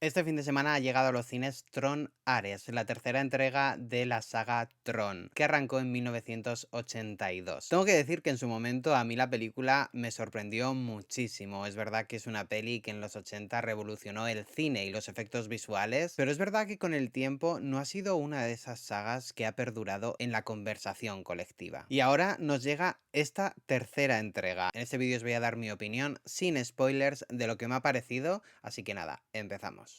Este fin de semana ha llegado a los cines Tron Ares, la tercera entrega de la saga Tron, que arrancó en 1982. Tengo que decir que en su momento a mí la película me sorprendió muchísimo. Es verdad que es una peli que en los 80 revolucionó el cine y los efectos visuales, pero es verdad que con el tiempo no ha sido una de esas sagas que ha perdurado en la conversación colectiva. Y ahora nos llega esta tercera entrega. En este vídeo os voy a dar mi opinión sin spoilers de lo que me ha parecido, así que nada, empezamos.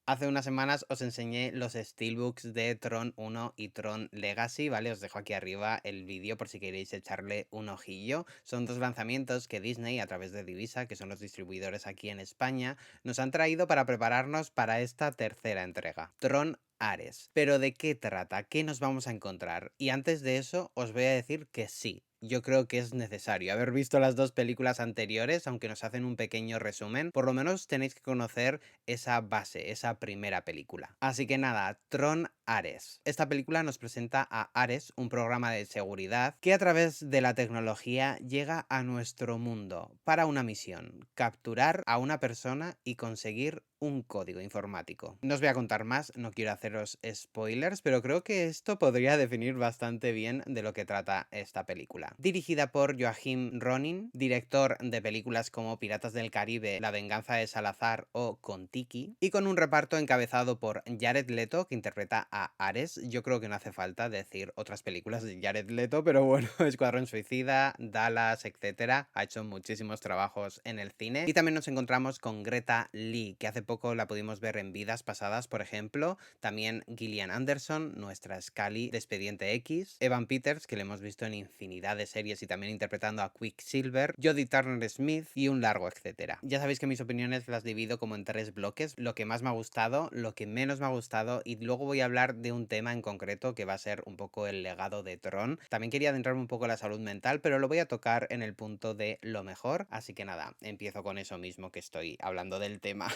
Hace unas semanas os enseñé los steelbooks de Tron 1 y Tron Legacy, ¿vale? Os dejo aquí arriba el vídeo por si queréis echarle un ojillo. Son dos lanzamientos que Disney, a través de Divisa, que son los distribuidores aquí en España, nos han traído para prepararnos para esta tercera entrega, Tron Ares. Pero ¿de qué trata? ¿Qué nos vamos a encontrar? Y antes de eso, os voy a decir que sí. Yo creo que es necesario haber visto las dos películas anteriores, aunque nos hacen un pequeño resumen. Por lo menos tenéis que conocer esa base, esa primera película. Así que nada, Tron Ares. Esta película nos presenta a Ares, un programa de seguridad que a través de la tecnología llega a nuestro mundo para una misión: capturar a una persona y conseguir un código informático. No os voy a contar más, no quiero haceros spoilers, pero creo que esto podría definir bastante bien de lo que trata esta película. Dirigida por Joachim Ronin, director de películas como Piratas del Caribe, La venganza de Salazar o Kon-Tiki, y con un reparto encabezado por Jared Leto, que interpreta a Ares. Yo creo que no hace falta decir otras películas de Jared Leto, pero bueno, Escuadrón Suicida, Dallas, etcétera. Ha hecho muchísimos trabajos en el cine. Y también nos encontramos con Greta Lee, que hace poco la pudimos ver en Vidas Pasadas, por ejemplo. También Gillian Anderson, nuestra Scully de Expediente X. Evan Peters, que le hemos visto en infinidad de series y también interpretando a Quicksilver. Jodie Turner-Smith y un largo etcétera. Ya sabéis que mis opiniones las divido como en tres bloques: lo que más me ha gustado, lo que menos me ha gustado, y luego voy a hablar de un tema en concreto que va a ser un poco el legado de Tron. También quería adentrarme un poco en la salud mental, pero lo voy a tocar en el punto de lo mejor, así que nada, empiezo con eso mismo que estoy hablando del tema.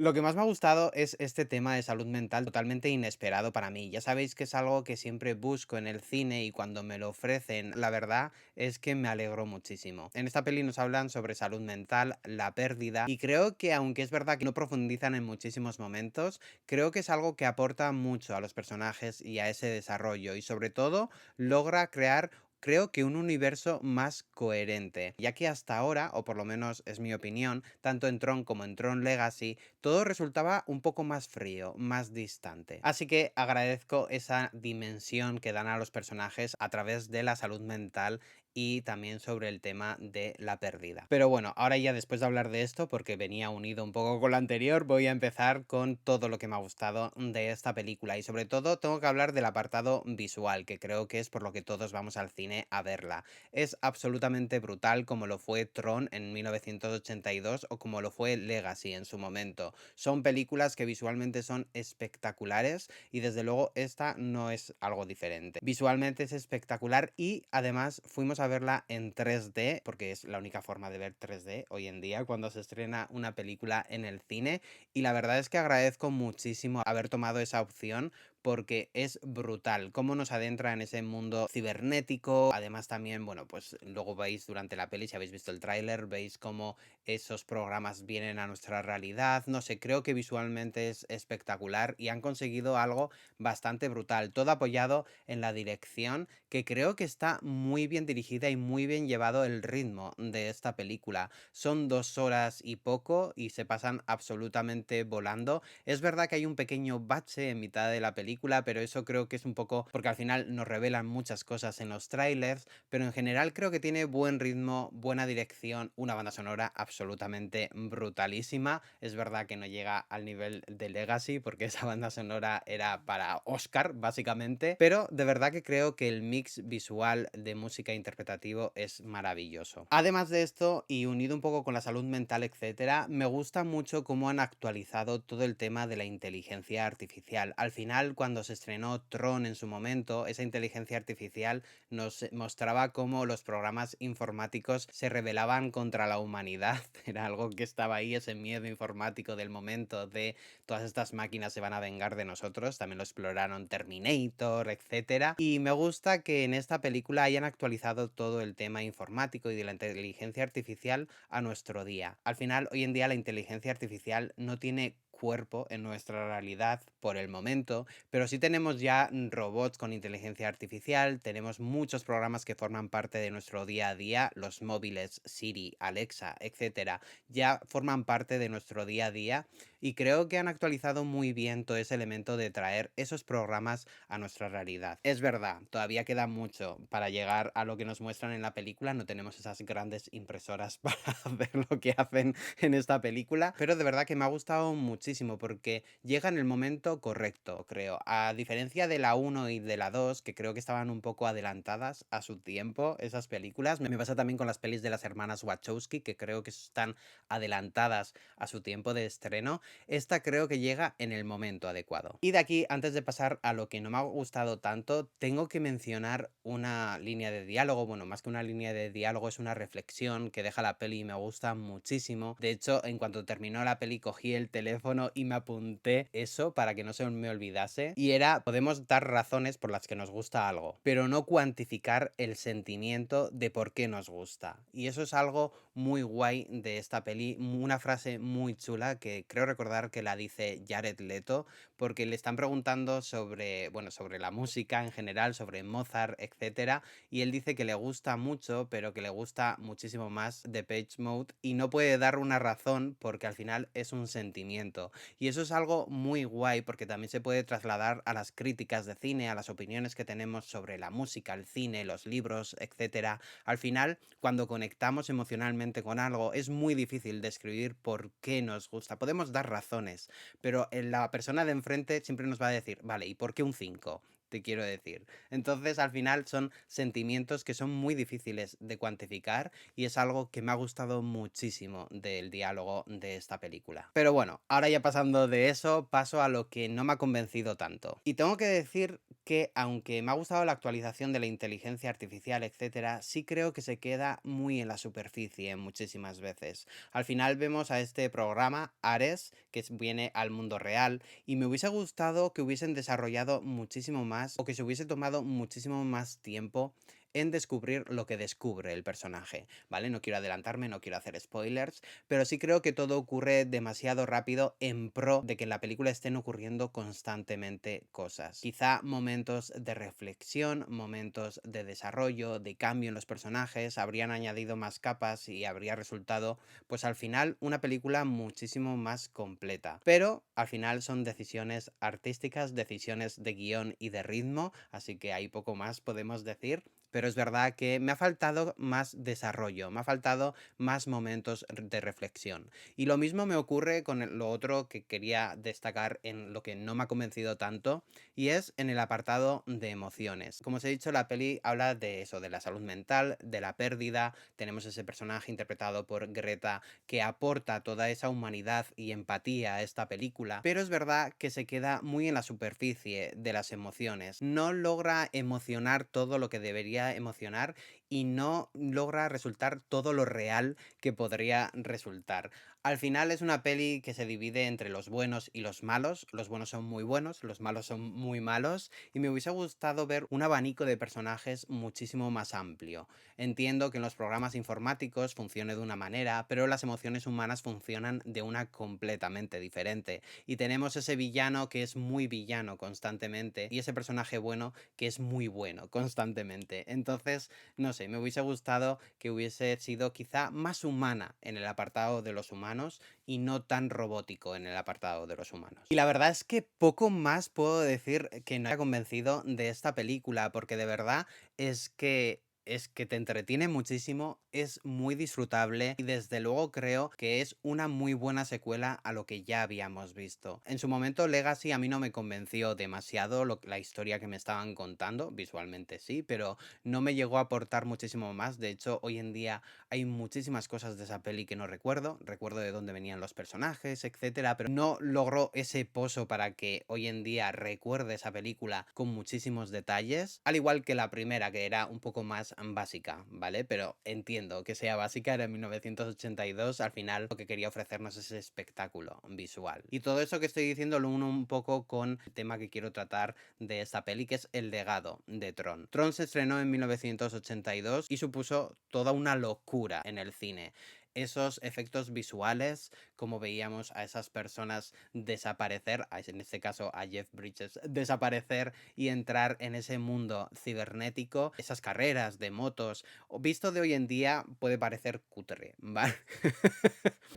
Lo que más me ha gustado es este tema de salud mental totalmente inesperado para mí. Ya sabéis que es algo que siempre busco en el cine y cuando me lo ofrecen, la verdad es que me alegro muchísimo. En esta peli nos hablan sobre salud mental, la pérdida, y creo que aunque es verdad que no profundizan en muchísimos momentos, creo que es algo que aporta mucho a los personajes y a ese desarrollo, y sobre todo logra crear, creo que, un universo más coherente, ya que hasta ahora, o por lo menos es mi opinión, tanto en Tron como en Tron Legacy, todo resultaba un poco más frío, más distante. Así que agradezco esa dimensión que dan a los personajes a través de la salud mental y también sobre el tema de la pérdida. Pero bueno, ahora ya después de hablar de esto, porque venía unido un poco con lo anterior, voy a empezar con todo lo que me ha gustado de esta película, y sobre todo tengo que hablar del apartado visual, que creo que es por lo que todos vamos al cine a verla. Es absolutamente brutal, como lo fue Tron en 1982 o como lo fue Legacy en su momento. Son películas que visualmente son espectaculares y desde luego esta no es algo diferente. Visualmente es espectacular y además fuimos a verla en 3D, porque es la única forma de ver 3D hoy en día cuando se estrena una película en el cine, y la verdad es que agradezco muchísimo haber tomado esa opción, porque es brutal cómo nos adentra en ese mundo cibernético. Además también, bueno, pues luego veis durante la peli, si habéis visto el tráiler, veis cómo esos programas vienen a nuestra realidad. No sé, creo que visualmente es espectacular y han conseguido algo bastante brutal, todo apoyado en la dirección, que creo que está muy bien dirigida y muy bien llevado el ritmo de esta película. Son 2 horas y poco y se pasan absolutamente volando. Es verdad que hay un pequeño bache en mitad de la película, pero eso creo que es un poco porque al final nos revelan muchas cosas en los trailers, pero en general creo que tiene buen ritmo, buena dirección, una banda sonora absolutamente brutalísima. Es verdad que no llega al nivel de Legacy, porque esa banda sonora era para Oscar, básicamente, pero de verdad que creo que el mix visual de música e interpretativo es maravilloso. Además de esto, y unido un poco con la salud mental, etcétera, me gusta mucho cómo han actualizado todo el tema de la inteligencia artificial. Al final, cuando se estrenó Tron en su momento, esa inteligencia artificial nos mostraba cómo los programas informáticos se rebelaban contra la humanidad. Era algo que estaba ahí, ese miedo informático del momento de todas estas máquinas se van a vengar de nosotros. También lo exploraron Terminator, etcétera. Y me gusta que en esta película hayan actualizado todo el tema informático y de la inteligencia artificial a nuestro día. Al final, hoy en día la inteligencia artificial no tiene cuerpo en nuestra realidad por el momento, pero sí tenemos ya robots con inteligencia artificial, tenemos muchos programas que forman parte de nuestro día a día, los móviles, Siri, Alexa, etcétera, ya forman parte de nuestro día a día y creo que han actualizado muy bien todo ese elemento de traer esos programas a nuestra realidad. Es verdad, todavía queda mucho para llegar a lo que nos muestran en la película, no tenemos esas grandes impresoras para hacer lo que hacen en esta película, pero de verdad que me ha gustado muchísimo porque llega en el momento correcto, creo. A diferencia de la uno y de la 2 que creo que estaban un poco adelantadas a su tiempo, esas películas. Me pasa también con las pelis de las hermanas Wachowski, que creo que están adelantadas a su tiempo de estreno. Esta creo que llega en el momento adecuado. Y de aquí, antes de pasar a lo que no me ha gustado tanto, tengo que mencionar una línea de diálogo. Bueno, más que una línea de diálogo, es una reflexión que deja la peli y me gusta muchísimo. De hecho, en cuanto terminó la peli, cogí el teléfono y me apunté eso para que no se me olvidase. Y era, podemos dar razones por las que nos gusta algo, pero no cuantificar el sentimiento de por qué nos gusta. Y eso es algo muy guay de esta peli, una frase muy chula que creo recordar que la dice Jared Leto, porque le están preguntando sobre, bueno, sobre la música en general, sobre Mozart, etcétera, y él dice que le gusta mucho, pero que le gusta muchísimo más Depeche Mode y no puede dar una razón porque al final es un sentimiento. Y eso es algo muy guay porque también se puede trasladar a las críticas de cine, a las opiniones que tenemos sobre la música, el cine, los libros, etcétera. Al final, cuando conectamos emocionalmente con algo, es muy difícil describir por qué nos gusta. Podemos dar razones, pero la persona de enfrente siempre nos va a decir, vale, ¿y por qué un 5? Te quiero decir. Entonces, al final son sentimientos que son muy difíciles de cuantificar y es algo que me ha gustado muchísimo del diálogo de esta película. Pero bueno, ahora ya pasando de eso, paso a lo que no me ha convencido tanto. Y tengo que decir que aunque me ha gustado la actualización de la inteligencia artificial, etcétera, sí creo que se queda muy en la superficie muchísimas veces. Al final vemos a este programa, Ares, que viene al mundo real, y me hubiese gustado que hubiesen desarrollado muchísimo más o que se hubiese tomado muchísimo más tiempo en descubrir lo que descubre el personaje, ¿vale? No quiero adelantarme, no quiero hacer spoilers, pero sí creo que todo ocurre demasiado rápido en pro de que en la película estén ocurriendo constantemente cosas. Quizá momentos de reflexión, momentos de desarrollo, de cambio en los personajes, habrían añadido más capas y habría resultado, pues al final, una película muchísimo más completa. Pero al final son decisiones artísticas, decisiones de guión y de ritmo, así que hay poco más podemos decir. Pero es verdad que me ha faltado más desarrollo, me ha faltado más momentos de reflexión. Y lo mismo me ocurre con lo otro que quería destacar en lo que no me ha convencido tanto, y es en el apartado de emociones. Como os he dicho, la peli habla de eso, de la salud mental, de la pérdida. Tenemos ese personaje interpretado por Greta que aporta toda esa humanidad y empatía a esta película, pero es verdad que se queda muy en la superficie de las emociones. No logra emocionar todo lo que debería emocionar y no logra resultar todo lo real que podría resultar. Al final es una peli que se divide entre los buenos y los malos. Los buenos son muy buenos, los malos son muy malos y me hubiese gustado ver un abanico de personajes muchísimo más amplio. Entiendo que en los programas informáticos funcione de una manera, pero las emociones humanas funcionan de una completamente diferente. Y tenemos ese villano que es muy villano constantemente y ese personaje bueno que es muy bueno constantemente. Entonces, no sé, me hubiese gustado que hubiese sido quizá más humana en el apartado de los humanos y no tan robótico en el apartado de los humanos. Y la verdad es que poco más puedo decir que no haya convencido de esta película, porque de verdad es que te entretiene muchísimo, es muy disfrutable y desde luego creo que es una muy buena secuela a lo que ya habíamos visto. En su momento Legacy a mí no me convenció demasiado la historia que me estaban contando, visualmente sí, pero no me llegó a aportar muchísimo más. De hecho, hoy en día hay muchísimas cosas de esa peli que no recuerdo de dónde venían los personajes, etcétera, pero no logró ese pozo para que hoy en día recuerde esa película con muchísimos detalles, al igual que la primera, que era un poco más básica, ¿vale? Pero entiendo que sea básica, era en 1982, al final lo que quería ofrecernos es ese espectáculo visual. Y todo eso que estoy diciendo lo uno un poco con el tema que quiero tratar de esta peli, que es el legado de Tron. Tron se estrenó en 1982 y supuso toda una locura en el cine. Esos efectos visuales, como veíamos a esas personas desaparecer, en este caso a Jeff Bridges, desaparecer y entrar en ese mundo cibernético, esas carreras de motos, visto de hoy en día puede parecer cutre, ¿vale?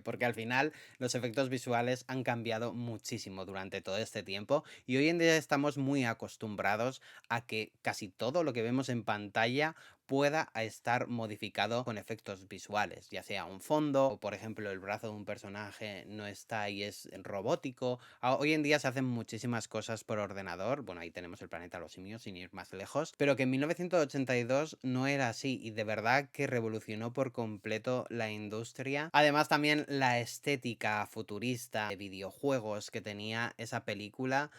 Porque al final los efectos visuales han cambiado muchísimo durante todo este tiempo y hoy en día estamos muy acostumbrados a que casi todo lo que vemos en pantalla pueda estar modificado con efectos visuales, ya sea un fondo o por ejemplo el brazo de un personaje no está y es robótico. Hoy en día se hacen muchísimas cosas por ordenador, bueno, ahí tenemos el planeta de los simios sin ir más lejos, pero que en 1982 no era así y de verdad que revolucionó por completo la industria. Además también la estética futurista de videojuegos que tenía esa película,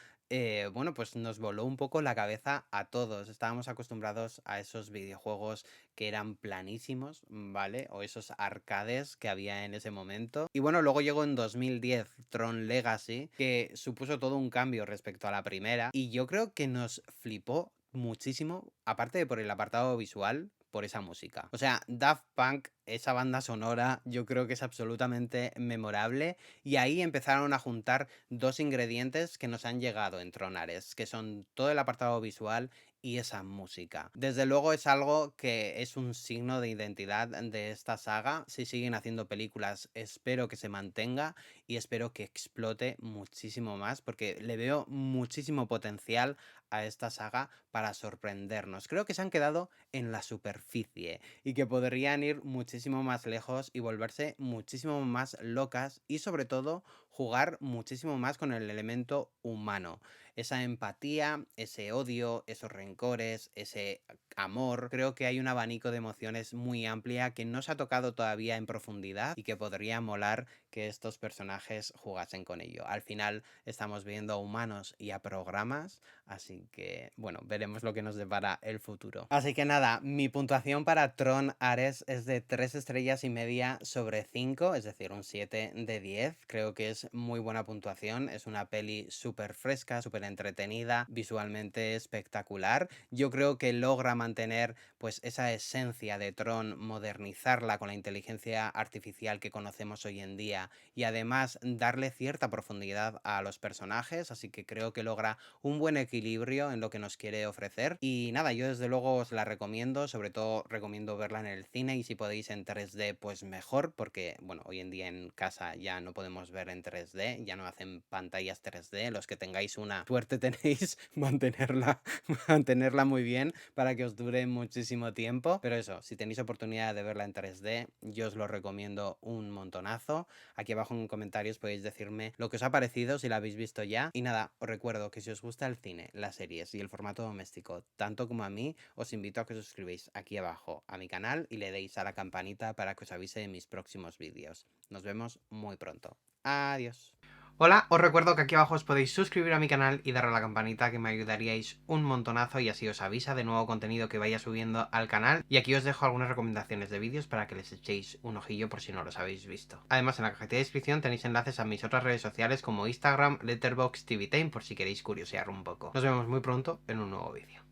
bueno, pues nos voló un poco la cabeza a todos. Estábamos acostumbrados a esos videojuegos que eran planísimos, ¿vale? O esos arcades que había en ese momento. Y bueno, luego llegó en 2010 Tron Legacy, que supuso todo un cambio respecto a la primera. Y yo creo que nos flipó muchísimo, aparte de por el apartado visual, por esa música. O sea, Daft Punk, esa banda sonora, yo creo que es absolutamente memorable. Y ahí empezaron a juntar dos ingredientes que nos han llegado en Tron Ares, que son todo el apartado visual y esa música. Desde luego es algo que es un signo de identidad de esta saga. Si siguen haciendo películas, espero que se mantenga y espero que explote muchísimo más porque le veo muchísimo potencial a esta saga para sorprendernos. Creo que se han quedado en la superficie y que podrían ir muchísimo más lejos y volverse muchísimo más locas y sobre todo jugar muchísimo más con el elemento humano. Esa empatía, ese odio, esos rencores, ese amor. Creo que hay un abanico de emociones muy amplia que no se ha tocado todavía en profundidad y que podría molar que estos personajes jugasen con ello. Al final estamos viendo a humanos y a programas, así que bueno, veremos lo que nos depara el futuro. Así que nada, mi puntuación para Tron Ares es de 3 estrellas y media sobre 5, es decir, un 7 de 10. Creo que es muy buena puntuación, es una peli súper fresca, súper entretenida, visualmente espectacular. Yo creo que logra mantener pues esa esencia de Tron, modernizarla con la inteligencia artificial que conocemos hoy en día y además darle cierta profundidad a los personajes, así que creo que logra un buen equilibrio en lo que nos quiere ofrecer. Y nada, yo desde luego os la recomiendo, sobre todo recomiendo verla en el cine y si podéis en 3D pues mejor, porque bueno, hoy en día en casa ya no podemos ver en 3D, ya no hacen pantallas 3D, los que tengáis una suerte tenéis mantenerla muy bien para que os dure muchísimo tiempo, pero eso, si tenéis oportunidad de verla en 3D, yo os lo recomiendo un montonazo. Aquí abajo en comentarios podéis decirme lo que os ha parecido, si la habéis visto ya. Y nada, os recuerdo que si os gusta el cine, las series y el formato doméstico, tanto como a mí, os invito a que os suscribáis aquí abajo a mi canal y le deis a la campanita para que os avise de mis próximos vídeos. Nos vemos muy pronto. Adiós. Hola, os recuerdo que aquí abajo os podéis suscribir a mi canal y darle a la campanita, que me ayudaríais un montonazo y así os avisa de nuevo contenido que vaya subiendo al canal. Y aquí os dejo algunas recomendaciones de vídeos para que les echéis un ojillo por si no los habéis visto. Además en la cajita de descripción tenéis enlaces a mis otras redes sociales como Instagram, Letterboxd, TVTime por si queréis curiosear un poco. Nos vemos muy pronto en un nuevo vídeo.